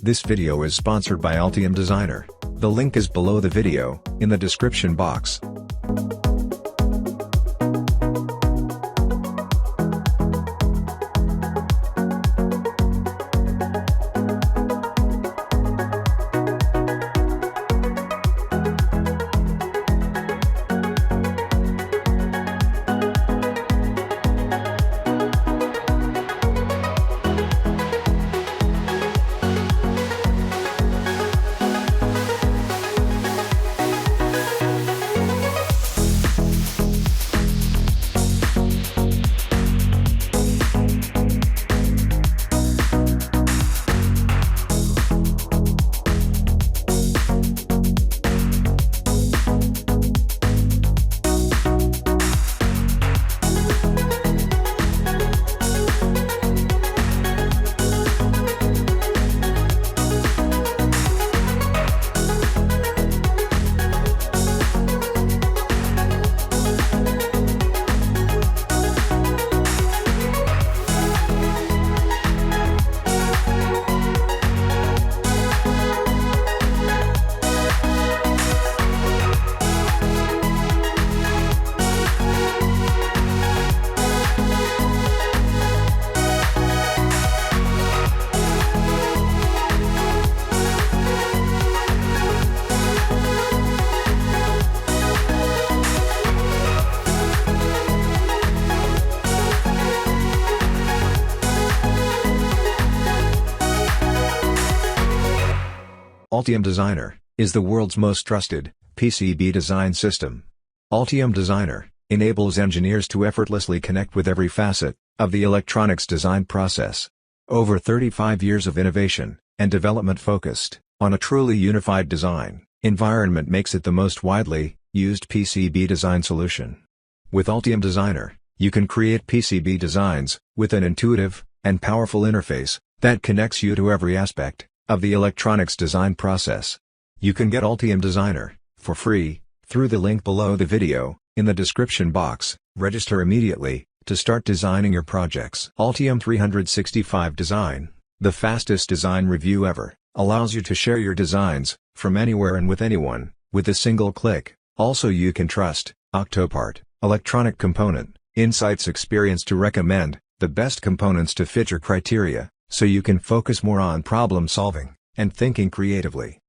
This video is sponsored by Altium Designer. The link is below the video, in the description box. Altium Designer is the world's most trusted PCB design system. Altium Designer enables engineers to effortlessly connect with every facet of the electronics design process. Over 35 years of innovation and development focused on a truly unified design environment makes it the most widely used PCB design solution. With Altium Designer, you can create PCB designs with an intuitive and powerful interface that connects you to every aspect of the electronics design process. You can get Altium Designer for free through the link below the video in the description box. Register immediately to start designing your projects. Altium 365 Design, the fastest design review ever, allows you to share your designs from anywhere and with anyone with a single click. Also, you can trust Octopart electronic component insights experience to recommend the best components to fit your criteria, so you can focus more on problem solving and thinking creatively.